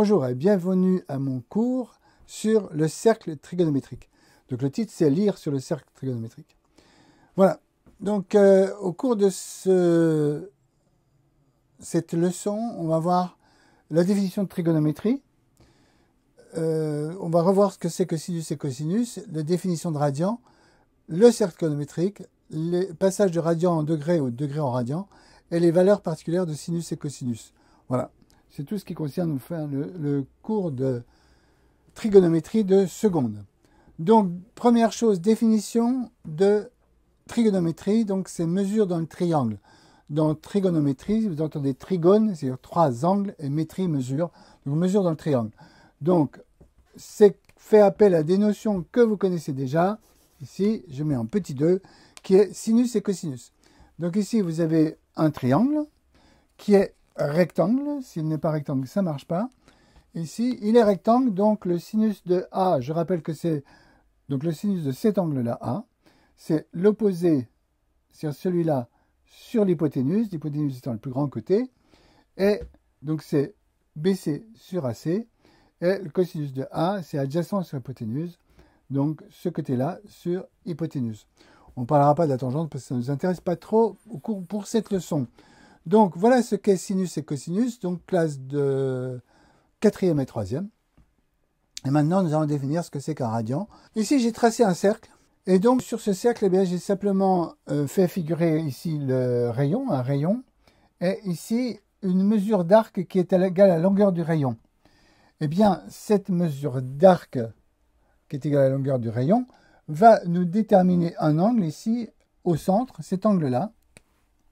Bonjour et bienvenue à mon cours sur le cercle trigonométrique. Donc le titre c'est lire sur le cercle trigonométrique. Voilà, donc au cours de cette leçon, on va voir la définition de trigonométrie. On va revoir ce que c'est que sinus et cosinus, la définition de radian, le cercle trigonométrique, les passages de radian en degrés ou de degrés en radian, et les valeurs particulières de sinus et cosinus. Voilà, c'est tout ce qui concerne le cours de trigonométrie de seconde. Donc, première chose, définition de trigonométrie, donc c'est mesure dans le triangle. Dans trigonométrie, vous entendez trigone, c'est-à-dire trois angles, et métrie, mesure, donc mesure dans le triangle. Donc, c'est fait appel à des notions que vous connaissez déjà. Ici, je mets en petit 2, qui est sinus et cosinus. Donc ici, vous avez un triangle qui est rectangle. S'il n'est pas rectangle, ça ne marche pas. Ici, il est rectangle, donc le sinus de A, je rappelle que c'est donc le sinus de cet angle-là, A, c'est l'opposé sur celui-là sur l'hypoténuse étant le plus grand côté, et donc c'est BC sur AC, et le cosinus de A, c'est adjacent sur l'hypoténuse, donc ce côté-là sur hypoténuse. On ne parlera pas de la tangente parce que ça ne nous intéresse pas trop pour cette leçon. Donc voilà ce qu'est sinus et cosinus, donc classe de 4e et 3e. Et maintenant, nous allons définir ce que c'est qu'un radian. Ici, j'ai tracé un cercle. Et donc, sur ce cercle, eh bien, j'ai simplement fait figurer ici le rayon, un rayon. Et ici, une mesure d'arc qui est égale à la longueur du rayon. Eh bien, cette mesure d'arc qui est égale à la longueur du rayon va nous déterminer un angle ici au centre, cet angle-là.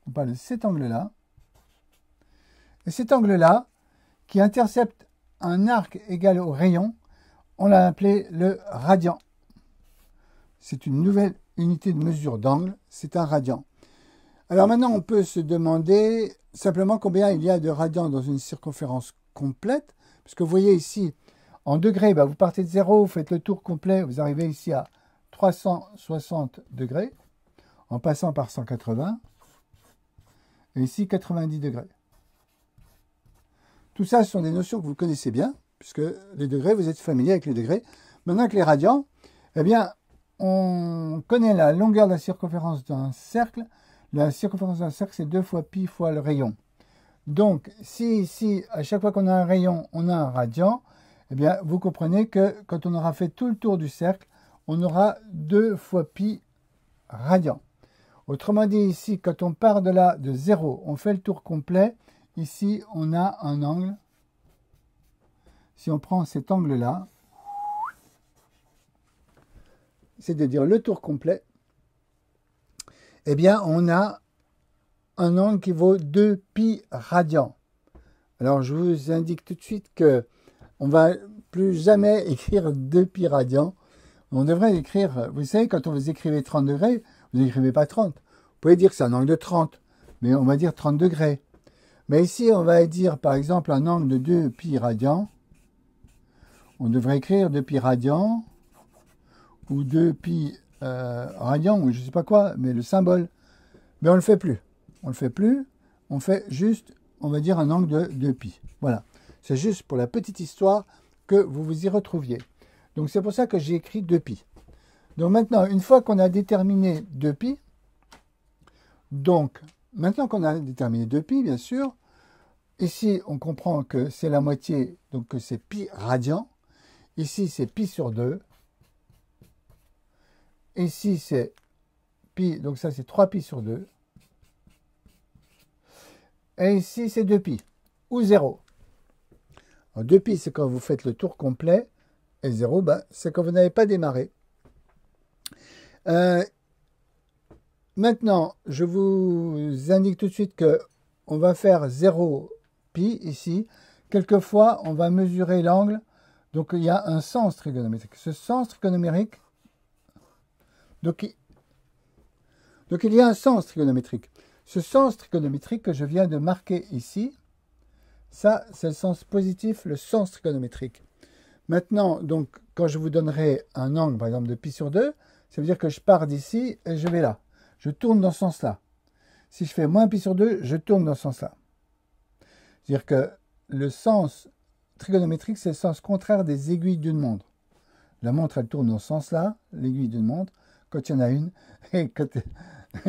On parle de cet angle-là. Et cet angle-là, qui intercepte un arc égal au rayon, on l'a appelé le radian. C'est une nouvelle unité de mesure d'angle, c'est un radian. Alors maintenant, on peut se demander simplement combien il y a de radians dans une circonférence complète, puisque vous voyez ici, en degrés, vous partez de 0, vous faites le tour complet, vous arrivez ici à 360 degrés, en passant par 180, et ici 90 degrés. Tout ça, ce sont des notions que vous connaissez bien, puisque les degrés, vous êtes familier avec les degrés. Maintenant que les radians, eh bien, on connaît la longueur de la circonférence d'un cercle. La circonférence d'un cercle, c'est 2 fois pi fois le rayon. Donc, si ici, à chaque fois qu'on a un rayon, on a un radian, eh bien, vous comprenez que quand on aura fait tout le tour du cercle, on aura 2 fois pi radian. Autrement dit, ici, quand on part de là, de 0, on fait le tour complet. Ici, on a un angle. Si on prend cet angle-là, c'est-à-dire le tour complet, eh bien, on a un angle qui vaut 2 pi radian. Alors, je vous indique tout de suite que on ne va plus jamais écrire 2 pi radian. On devrait écrire, vous savez, quand vous écrivez 30 degrés, vous n'écrivez pas 30. Vous pouvez dire que c'est un angle de 30, mais on va dire 30 degrés. Mais ici, on va dire, par exemple, un angle de 2 pi radian. On devrait écrire 2 pi radian, ou 2 pi radian, ou je ne sais pas quoi, mais le symbole. Mais on ne le fait plus. On ne le fait plus. On fait juste, on va dire, un angle de 2 pi. Voilà. C'est juste pour la petite histoire que vous vous y retrouviez. Donc, c'est pour ça que j'ai écrit 2 pi. Donc, maintenant, une fois qu'on a déterminé 2 pi, donc, maintenant qu'on a déterminé 2 pi, bien sûr, ici, on comprend que c'est la moitié, donc que c'est pi radian. Ici, c'est pi sur 2. Ici, c'est pi, donc ça, c'est 3 pi sur 2. Et ici, c'est 2 pi, ou 0. Alors, 2 pi, c'est quand vous faites le tour complet. Et 0, c'est quand vous n'avez pas démarré. Maintenant, je vous indique tout de suite qu'on va faire 0 pi ici. Quelquefois, on va mesurer l'angle. Donc, il y a un sens trigonométrique. Ce sens trigonométrique, donc il y a un sens trigonométrique. Ce sens trigonométrique que je viens de marquer ici, ça, c'est le sens positif, le sens trigonométrique. Maintenant, donc, quand je vous donnerai un angle, par exemple, de pi sur 2, ça veut dire que je pars d'ici et je vais là. Je tourne dans ce sens-là. Si je fais moins pi sur 2, je tourne dans ce sens-là. C'est-à-dire que le sens trigonométrique, c'est le sens contraire des aiguilles d'une montre. La montre, elle tourne au sens là, l'aiguille d'une montre, quand il y en a une. Et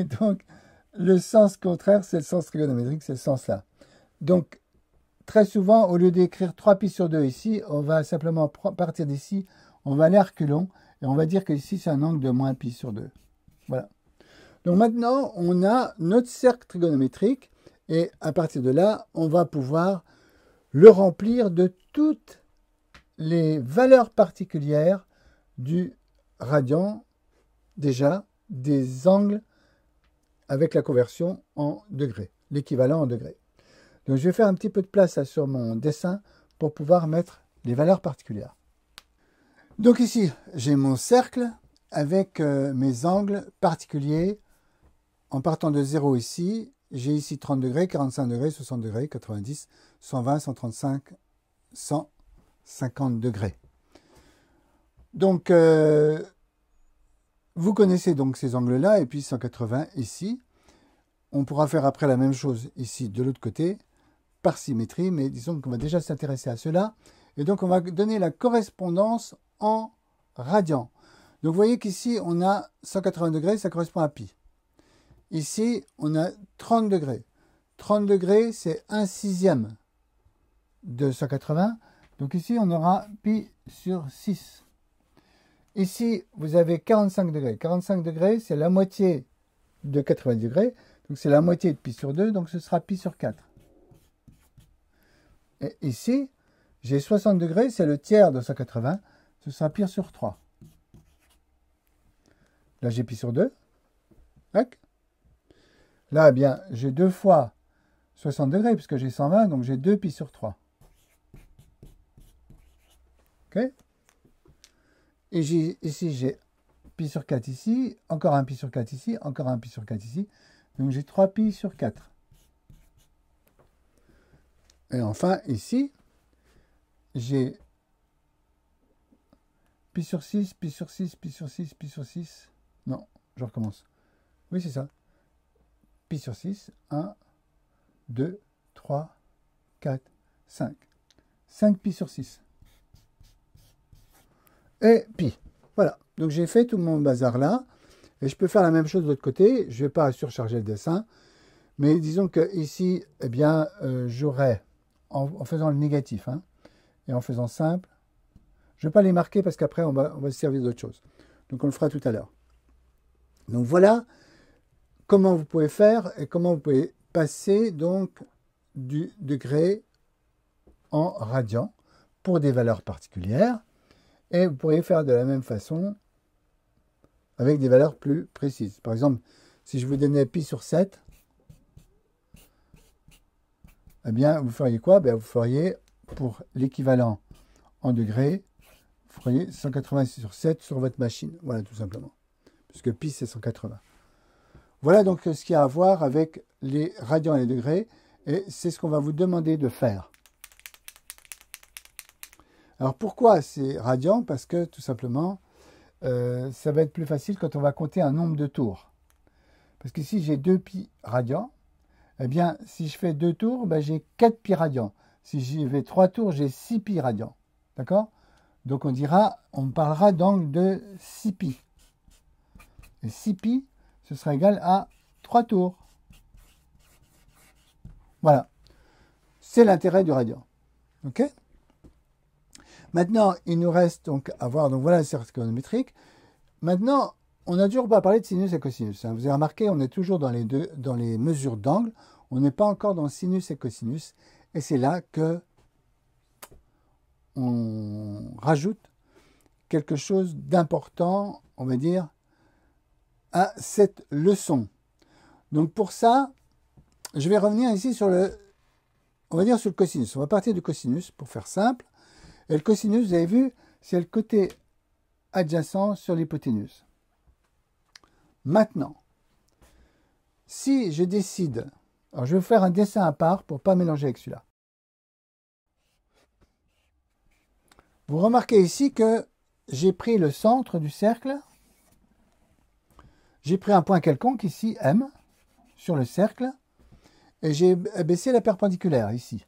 donc, le sens contraire, c'est le sens trigonométrique, c'est le sens là. Donc, très souvent, au lieu d'écrire 3π sur 2 ici, on va simplement partir d'ici, on va aller à reculons, et on va dire que ici, c'est un angle de moins π sur 2. Voilà. Donc maintenant, on a notre cercle trigonométrique, et à partir de là, on va pouvoir le remplir de toutes les valeurs particulières du radian, déjà, des angles avec la conversion en degrés, l'équivalent en degrés. Donc je vais faire un petit peu de place là, sur mon dessin pour pouvoir mettre les valeurs particulières. Donc ici, j'ai mon cercle avec mes angles particuliers. En partant de 0 ici, j'ai ici 30 degrés, 45 degrés, 60 degrés, 90, 120, 135, 150 degrés. Donc, vous connaissez donc ces angles-là, et puis 180 ici. On pourra faire après la même chose ici de l'autre côté, par symétrie, mais disons qu'on va déjà s'intéresser à cela. Et donc, on va donner la correspondance en radians. Donc, vous voyez qu'ici, on a 180 degrés, ça correspond à pi. Ici, on a 30 degrés. 30 degrés, c'est 1/6 de 180. Donc ici, on aura pi sur 6. Ici, vous avez 45 degrés. 45 degrés, c'est la moitié de 90 degrés. Donc c'est la moitié de pi sur 2, donc ce sera pi sur 4. Et ici, j'ai 60 degrés, c'est le tiers de 180. Ce sera pi sur 3. Là, j'ai pi sur 2. Tac. Là, eh bien, j'ai 2 fois 60 degrés, puisque j'ai 120, donc j'ai 2 pi sur 3. OK. Et ici, j'ai pi sur 4 ici, encore un pi sur 4 ici, encore un pi sur 4 ici. Donc j'ai 3 pi sur 4. Et enfin, ici, j'ai pi sur 6, pi sur 6, pi sur 6, pi sur 6. Non, je recommence. Oui, c'est ça. Pi sur 6, 1, 2, 3, 4, 5. 5 pi sur 6. Et pi. Voilà. Donc j'ai fait tout mon bazar là. Et je peux faire la même chose de l'autre côté. Je ne vais pas surcharger le dessin. Mais disons que ici, eh bien, j'aurais, en faisant le négatif, hein, et en faisant simple, je ne vais pas les marquer parce qu'après, on va se servir d'autre chose. Donc on le fera tout à l'heure. Donc voilà comment vous pouvez faire et comment vous pouvez passer donc du degré en radian pour des valeurs particulières. Et vous pourriez faire de la même façon avec des valeurs plus précises. Par exemple, si je vous donnais pi sur 7, eh bien, vous feriez quoi? Vous feriez, pour l'équivalent en degrés, vous feriez 186 sur 7 sur votre machine. Voilà, tout simplement. Puisque pi, c'est 180. Voilà donc ce qu'il y a à voir avec les radians et les degrés. Et c'est ce qu'on va vous demander de faire. Alors, pourquoi c'est radian? Parce que, tout simplement, ça va être plus facile quand on va compter un nombre de tours. Parce qu'ici, j'ai 2 pi radians. Eh bien, si je fais 2 tours, j'ai 4 pi radians. Si j'y vais 3 tours, j'ai 6 pi radians. D'accord? Donc, on parlera d'angle de 6 pi. Et 6 pi, ce sera égal à 3 tours. Voilà. C'est l'intérêt du radian. OK? Maintenant, il nous reste donc à voir, donc voilà le cercle trigonométrique. Maintenant, on n'a toujours pas parlé de sinus et cosinus. Vous avez remarqué, on est toujours dans les mesures d'angle. On n'est pas encore dans sinus et cosinus. Et c'est là que on rajoute quelque chose d'important, on va dire, à cette leçon. Donc pour ça, je vais revenir ici sur on va dire sur le cosinus. On va partir du cosinus pour faire simple. Et le cosinus, vous avez vu, c'est le côté adjacent sur l'hypoténuse. Maintenant, si je décide, alors je vais vous faire un dessin à part pour ne pas mélanger avec celui-là. Vous remarquez ici que j'ai pris le centre du cercle, j'ai pris un point quelconque ici, M, sur le cercle, et j'ai baissé la perpendiculaire ici.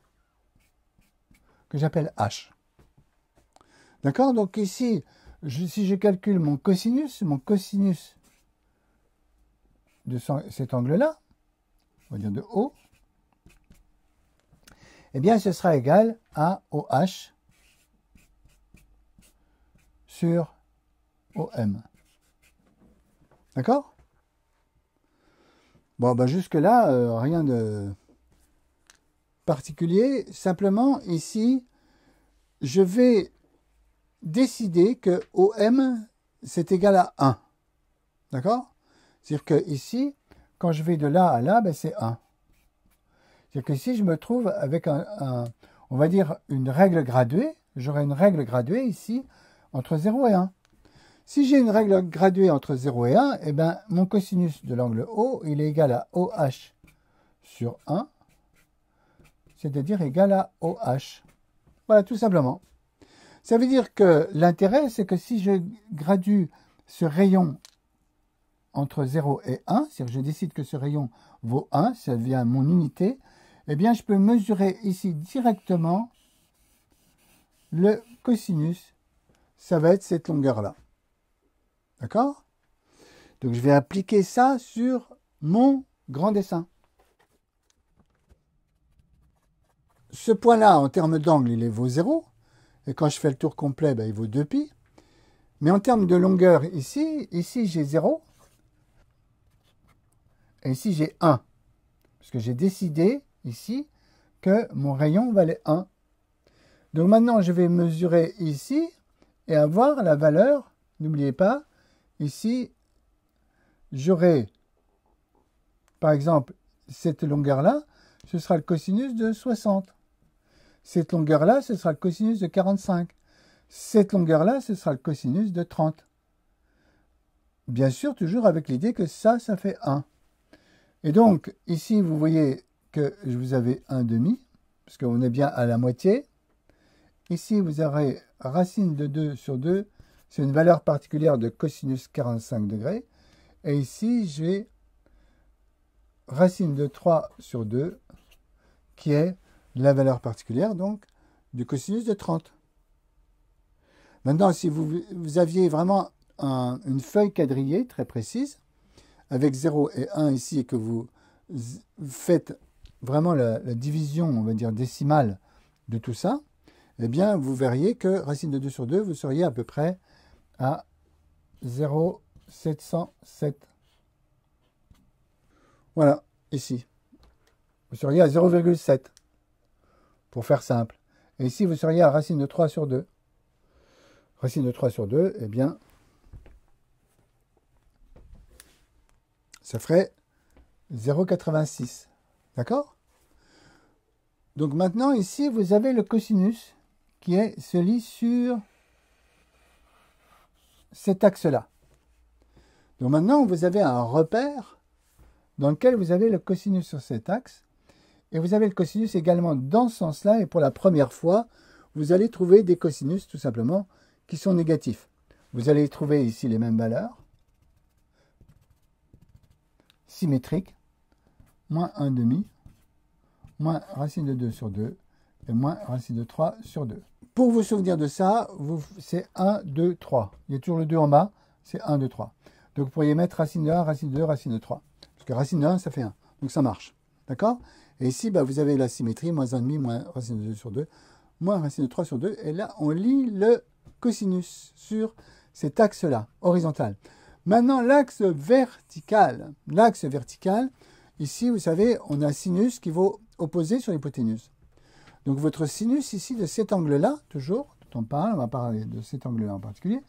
que j'appelle H. D'accord? Donc ici, si je calcule mon cosinus de cet angle-là, on va dire de O, eh bien ce sera égal à OH sur OM. D'accord? Bon, ben jusque-là, rien de particulier. Simplement, ici, je vais décider que OM, c'est égal à 1. D'accord? C'est-à-dire que ici, quand je vais de là à là, ben c'est 1. C'est-à-dire que si je me trouve avec on va dire, une règle graduée, j'aurai une règle graduée ici entre 0 et 1. Si j'ai une règle graduée entre 0 et 1, eh ben, mon cosinus de l'angle O, il est égal à OH sur 1, c'est-à-dire égal à OH. Voilà, tout simplement. Ça veut dire que l'intérêt, c'est que si je gradue ce rayon entre 0 et 1, c'est-à-dire que je décide que ce rayon vaut 1, ça devient mon unité, eh bien, je peux mesurer ici directement le cosinus. Ça va être cette longueur-là. D'accord? Donc, je vais appliquer ça sur mon grand dessin. Ce point-là, en termes d'angle, il vaut 0. Et quand je fais le tour complet, ben, il vaut 2π. Mais en termes de longueur, ici j'ai 0. Et ici, j'ai 1. Parce que j'ai décidé, ici, que mon rayon valait 1. Donc maintenant, je vais mesurer ici et avoir la valeur, n'oubliez pas, ici, j'aurai, par exemple, cette longueur-là, ce sera le cosinus de 60. Cette longueur-là, ce sera le cosinus de 45. Cette longueur-là, ce sera le cosinus de 30. Bien sûr, toujours avec l'idée que ça fait 1. Et donc, ici, vous voyez que vous avez 1 demi, parce qu'on est bien à la moitié. Ici, vous aurez racine de 2 sur 2, c'est une valeur particulière de cosinus 45 degrés. Et ici, j'ai racine de 3 sur 2, qui est la valeur particulière, donc, du cosinus de 30. Maintenant, si vous aviez vraiment une feuille quadrillée très précise, avec 0 et 1 ici, et que vous faites vraiment la division, on va dire, décimale de tout ça, eh bien, vous verriez que racine de 2 sur 2, vous seriez à peu près à 0,707. Voilà, ici. Vous seriez à 0,7, pour faire simple. Et ici, vous seriez à racine de 3 sur 2. Racine de 3 sur 2, eh bien, ça ferait 0,86. D'accord? Donc maintenant, ici, vous avez le cosinus qui est celui sur cet axe-là. Donc maintenant, vous avez un repère dans lequel vous avez le cosinus sur cet axe. Et vous avez le cosinus également dans ce sens-là. Et pour la première fois, vous allez trouver des cosinus, tout simplement, qui sont négatifs. Vous allez trouver ici les mêmes valeurs. Symétriques. Moins 1 demi. Moins racine de 2 sur 2. Et moins racine de 3 sur 2. Pour vous souvenir de ça, c'est 1, 2, 3. Il y a toujours le 2 en bas, c'est 1, 2, 3. Donc vous pourriez mettre racine de 1, racine de 2, racine de 3. Parce que racine de 1, ça fait 1. Donc ça marche. D'accord? Et ici, bah, vous avez la symétrie, moins 1,5, moins racine de 2 sur 2, moins racine de 3 sur 2. Et là, on lit le cosinus sur cet axe-là, horizontal. Maintenant, l'axe vertical. L'axe vertical, ici, vous savez, on a un sinus qui vaut opposé sur l'hypoténuse. Donc votre sinus ici de cet angle-là, toujours, dont on va parler de cet angle-là en particulier,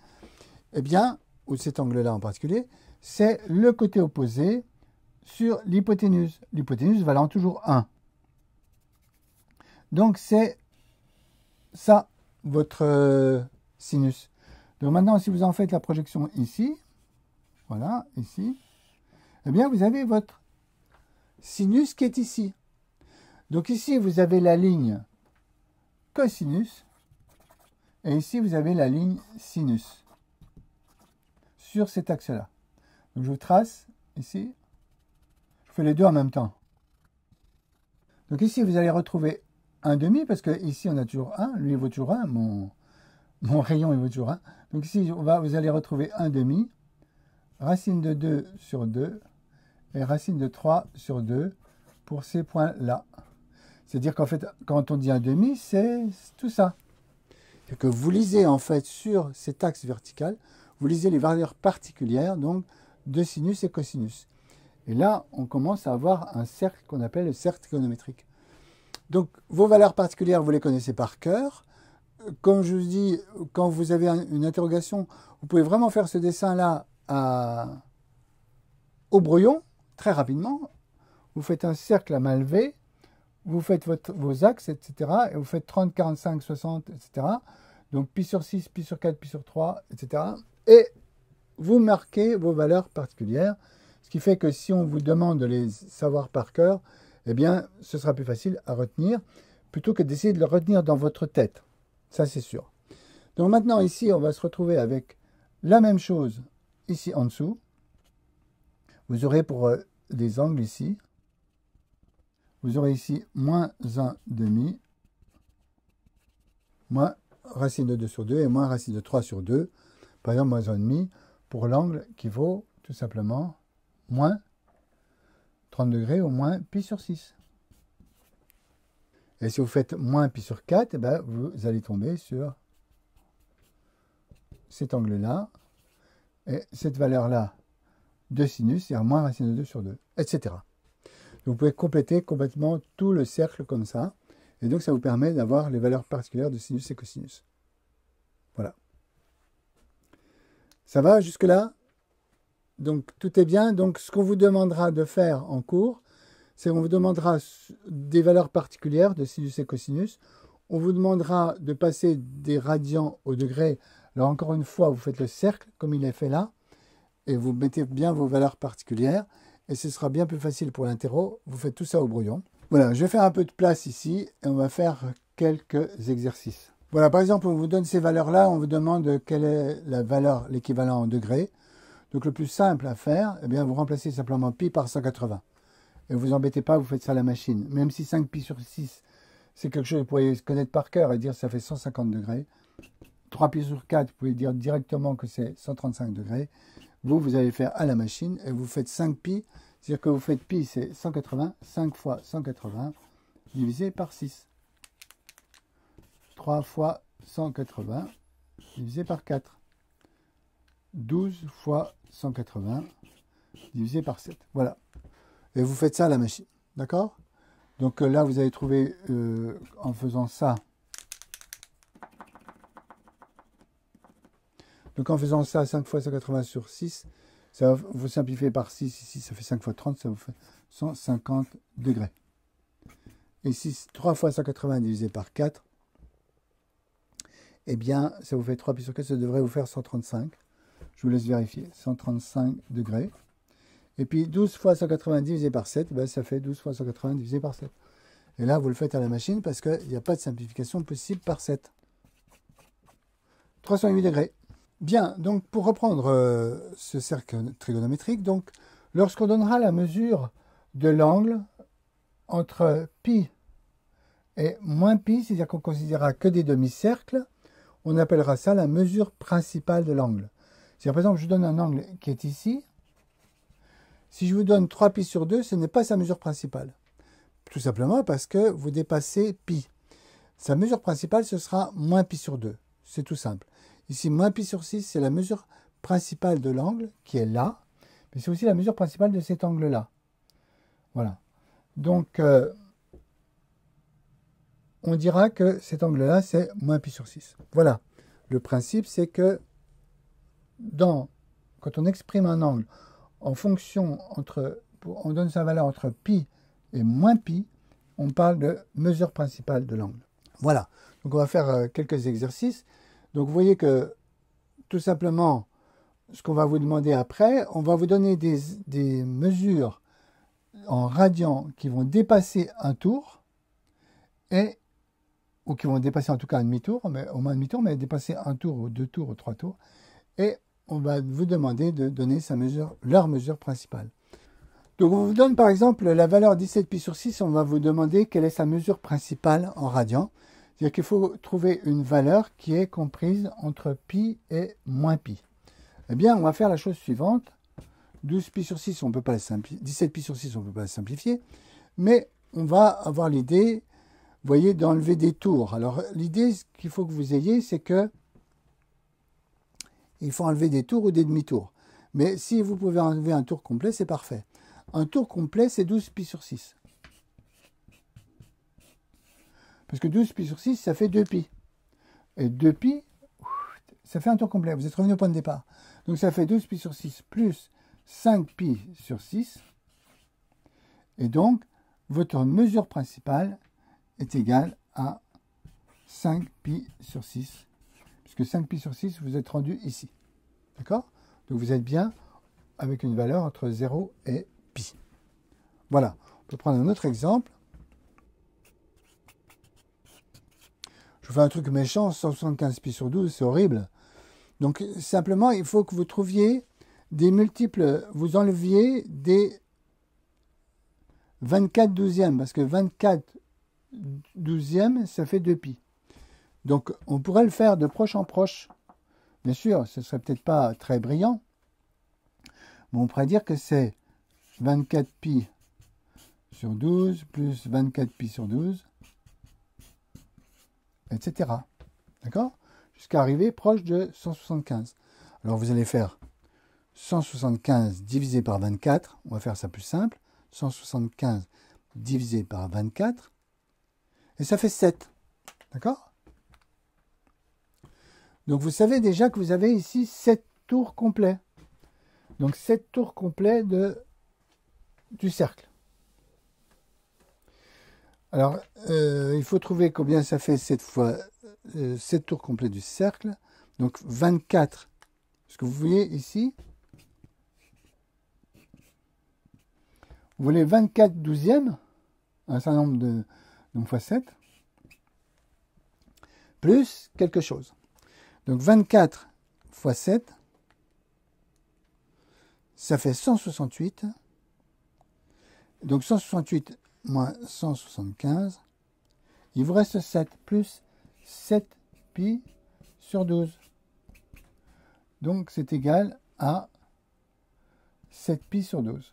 eh bien, ou cet angle-là en particulier, c'est le côté opposé sur l'hypoténuse. L'hypoténuse valant toujours 1. Donc c'est ça, votre sinus. Donc maintenant, si vous en faites la projection ici, voilà, ici, eh bien, vous avez votre sinus qui est ici. Donc ici, vous avez la ligne cosinus, et ici, vous avez la ligne sinus sur cet axe-là. Donc je vous trace ici, je fais les deux en même temps. Donc ici, vous allez retrouver 1,5 parce que ici on a toujours 1, lui il vaut toujours 1, mon rayon il vaut toujours 1. Donc ici vous allez retrouver 1,5, racine de 2 sur 2 et racine de 3 sur 2 pour ces points-là. C'est-à-dire qu'en fait, quand on dit 1,5, c'est tout ça. C'est que vous lisez en fait sur cet axe vertical, vous lisez les valeurs particulières donc de sinus et cosinus. Et là, on commence à avoir un cercle qu'on appelle le cercle trigonométrique. Donc, vos valeurs particulières, vous les connaissez par cœur. Comme je vous dis, quand vous avez une interrogation, vous pouvez vraiment faire ce dessin-là au brouillon, très rapidement. Vous faites un cercle à main levée, vous faites vos axes, etc. Et vous faites 30, 45, 60, etc. Donc, pi sur 6, pi sur 4, pi sur 3, etc. Et vous marquez vos valeurs particulières. Ce qui fait que si on vous demande de les savoir par cœur, eh bien, ce sera plus facile à retenir, plutôt que d'essayer de le retenir dans votre tête. Ça, c'est sûr. Donc maintenant, ici, on va se retrouver avec la même chose ici en dessous. Vous aurez pour des angles ici, vous aurez ici moins 1,5, moins racine de 2 sur 2 et moins racine de 3 sur 2. Par exemple, moins 1,5 pour l'angle qui vaut tout simplement moins 30 degrés ou moins pi sur 6. Et si vous faites moins pi sur 4, eh ben, vous allez tomber sur cet angle-là. Et cette valeur-là de sinus, c'est moins racine de 2 sur 2, etc. Donc vous pouvez compléter complètement tout le cercle comme ça. Et donc ça vous permet d'avoir les valeurs particulières de sinus et cosinus. Voilà. Ça va jusque-là? Donc tout est bien. Donc ce qu'on vous demandera de faire en cours, c'est qu'on vous demandera des valeurs particulières de sinus et cosinus. On vous demandera de passer des radians au degré. Alors encore une fois, vous faites le cercle comme il est fait là. Et vous mettez bien vos valeurs particulières. Et ce sera bien plus facile pour l'interro. Vous faites tout ça au brouillon. Voilà, je vais faire un peu de place ici. Et on va faire quelques exercices. Voilà, par exemple, on vous donne ces valeurs-là. On vous demande quelle est la valeur, l'équivalent en degrés. Donc le plus simple à faire, eh bien, vous remplacez simplement pi par 180. Et vous embêtez pas, vous faites ça à la machine. Même si 5 pi sur 6, c'est quelque chose que vous pourriez connaître par cœur et dire que ça fait 150 degrés. 3 pi sur 4, vous pouvez dire directement que c'est 135 degrés. Vous allez faire à la machine et vous faites 5 pi. C'est-à-dire que vous faites pi, c'est 180. 5 fois 180 divisé par 6. 3 fois 180 divisé par 4. 12 fois 180 divisé par 7. Voilà. Et vous faites ça à la machine. D'accord? Donc là, vous allez trouver, en faisant ça, donc en faisant ça, 5 fois 180 sur 6, ça va vous simplifier par 6. Ici, ça fait 5 fois 30, ça vous fait 150 degrés. Et ici, 3 fois 180 divisé par 4, eh bien, ça vous fait 3 pi sur 4, ça devrait vous faire 135. Je vous laisse vérifier. 135 degrés. Et puis 12 fois 180 divisé par 7, ben ça fait 12 fois 180 divisé par 7. Et là, vous le faites à la machine parce qu'il n'y a pas de simplification possible par 7. 308 degrés. Bien, donc pour reprendre ce cercle trigonométrique, donc lorsqu'on donnera la mesure de l'angle entre pi et moins pi, c'est-à-dire qu'on considérera que des demi-cercles, on appellera ça la mesure principale de l'angle. C'est-à-dire, par exemple, je vous donne un angle qui est ici. Si je vous donne 3 pi sur 2, ce n'est pas sa mesure principale. Tout simplement parce que vous dépassez pi. Sa mesure principale, ce sera moins pi sur 2. C'est tout simple. Ici, moins pi sur 6, c'est la mesure principale de l'angle qui est là. Mais c'est aussi la mesure principale de cet angle-là. Voilà. Donc, on dira que cet angle-là, c'est moins pi sur 6. Voilà. Le principe, c'est que quand on exprime un angle en fonction on donne sa valeur entre pi et moins pi, on parle de mesure principale de l'angle. Voilà, donc on va faire quelques exercices. Donc vous voyez que tout simplement, ce qu'on va vous demander après, on va vous donner des mesures en radians qui vont dépasser un tour, ou qui vont dépasser en tout cas un demi-tour, mais au moins un demi-tour, mais dépasser un tour ou 2 tours ou 3 tours, et on va vous demander de donner leur mesure principale. Donc on vous donne par exemple la valeur 17 pi sur 6, on va vous demander quelle est sa mesure principale en radians. C'est-à-dire qu'il faut trouver une valeur qui est comprise entre pi et moins pi. Eh bien, on va faire la chose suivante. 12 pi sur 6, on peut pas la simplifier. 17 pi sur 6, on ne peut pas la simplifier. Mais on va avoir l'idée, vous voyez, d'enlever des tours. Alors l'idée qu'il faut que vous ayez, c'est que il faut enlever des tours ou des demi-tours. Mais si vous pouvez enlever un tour complet, c'est parfait. Un tour complet, c'est 12 pi sur 6. Parce que 12 pi sur 6, ça fait 2 pi. Et 2 pi, ça fait un tour complet. Vous êtes revenu au point de départ. Donc ça fait 12 pi sur 6 plus 5 pi sur 6. Et donc, votre mesure principale est égale à 5 pi sur 6. Puisque 5 pi sur 6, vous êtes rendu ici. D'accord? Donc vous êtes bien avec une valeur entre 0 et pi. Voilà. On peut prendre un autre exemple. Je vous fais un truc méchant, 175 pi sur 12, c'est horrible. Donc simplement, il faut que vous trouviez des multiples, vous enleviez des 24 douzièmes, parce que 24 douzièmes, ça fait 2 pi. Donc on pourrait le faire de proche en proche. Bien sûr, ce ne serait peut-être pas très brillant, mais on pourrait dire que c'est 24 pi sur 12 plus 24 pi sur 12, etc. D'accord? Jusqu'à arriver proche de 175. Alors vous allez faire 175 divisé par 24, on va faire ça plus simple, 175 divisé par 24, et ça fait 7. D'accord? Donc vous savez déjà que vous avez ici 7 tours complets. Donc 7 tours complets du cercle. Alors, il faut trouver combien ça fait 7 fois 7 tours complets du cercle. Donc 24. Ce que vous voyez ici, vous voulez 24 douzièmes, un certain nombre de donc fois 7, plus quelque chose. Donc 24 fois 7, ça fait 168. Donc 168 moins 175, il vous reste 7 plus 7 pi sur 12. Donc c'est égal à 7 pi sur 12.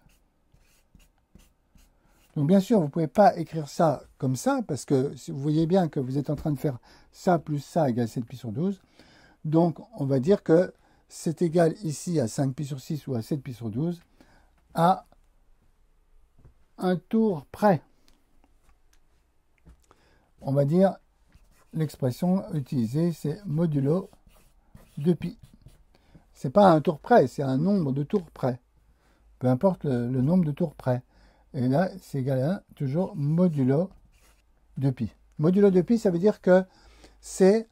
Donc bien sûr, vous ne pouvez pas écrire ça comme ça, parce que si vous voyez bien que vous êtes en train de faire ça plus ça égale 7 pi sur 12. Donc on va dire que c'est égal ici à 5 pi sur 6 ou à 7 pi sur 12 à un tour près. On va dire l'expression utilisée, c'est modulo de pi. C'est pas un tour près, c'est un nombre de tours près. Peu importe le nombre de tours près. Et là, c'est égal à 1, toujours modulo de pi. Modulo de pi, ça veut dire que c'est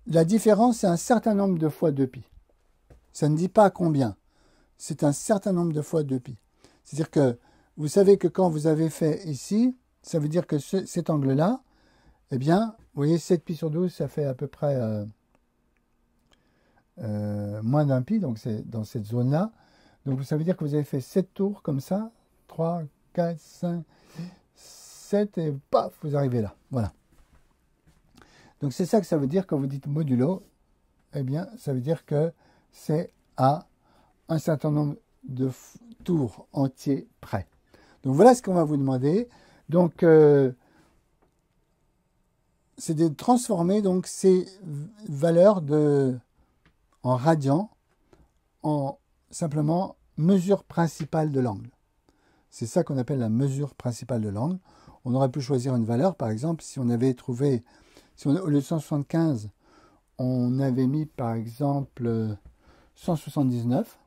la différence, c'est un certain nombre de fois 2pi. Ça ne dit pas combien. C'est un certain nombre de fois 2pi. C'est-à-dire que vous savez que quand vous avez fait ici, ça veut dire que cet angle-là, eh bien, vous voyez, 7 pi sur 12, ça fait à peu près moins d'un pi, donc c'est dans cette zone-là. Donc ça veut dire que vous avez fait 7 tours comme ça, 3, 4, 5, 7, et paf, vous arrivez là. Voilà. Donc c'est ça que ça veut dire quand vous dites modulo, eh bien, ça veut dire que c'est à un certain nombre de tours entiers près. Donc voilà ce qu'on va vous demander. Donc c'est de transformer donc ces valeurs en radians en simplement mesure principale de l'angle. C'est ça qu'on appelle la mesure principale de l'angle. On aurait pu choisir une valeur, par exemple, si on avait trouvé, au lieu de 175, on avait mis par exemple 179,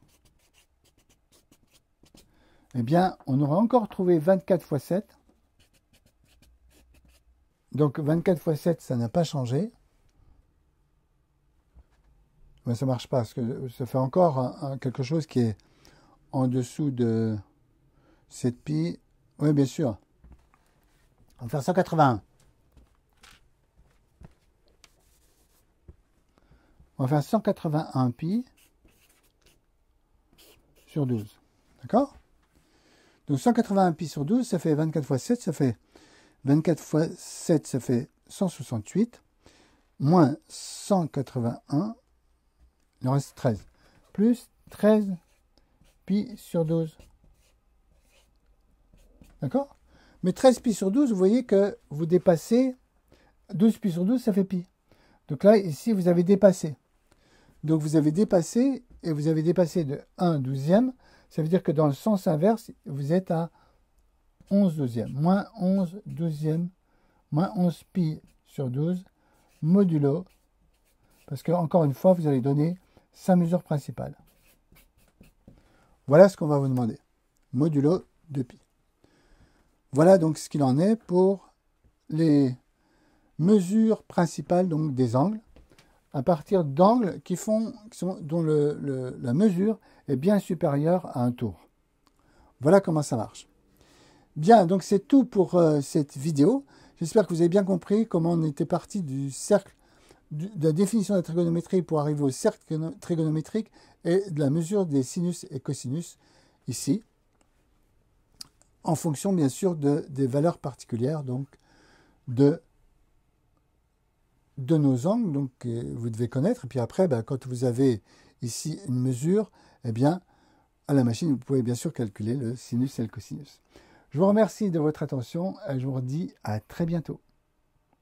eh bien, on aurait encore trouvé 24 fois 7. Donc 24 fois 7, ça n'a pas changé. Mais ça ne marche pas, parce que ça fait encore quelque chose qui est en dessous de 7 pi. Oui, bien sûr. On va faire 181. On va faire 181 pi sur 12. D'accord? Donc 181 pi sur 12, ça fait 24 fois 7, ça fait 24 fois 7, ça fait 168, moins 181, il en reste 13, plus 13 pi sur 12. D'accord? Mais 13 pi sur 12, vous voyez que vous dépassez 12 pi sur 12, ça fait pi. Donc là, ici, vous avez dépassé. Donc vous avez dépassé, et vous avez dépassé de 1/12e. Ça veut dire que dans le sens inverse, vous êtes à 11/12e. Moins 11/12e, moins 11 pi sur 12, modulo. Parce que, encore une fois, vous allez donner sa mesure principale. Voilà ce qu'on va vous demander. Modulo de pi. Voilà donc ce qu'il en est pour les mesures principales donc des angles, à partir d'angles dont la mesure est bien supérieure à un tour. Voilà comment ça marche. Bien, donc c'est tout pour cette vidéo. J'espère que vous avez bien compris comment on était parti du cercle, de la définition de la trigonométrie pour arriver au cercle trigonométrique et de la mesure des sinus et cosinus ici, en fonction bien sûr des valeurs particulières donc de nos angles, donc vous devez connaître. Et puis après, quand vous avez ici une mesure, eh bien, à la machine, vous pouvez bien sûr calculer le sinus et le cosinus. Je vous remercie de votre attention et je vous dis à très bientôt.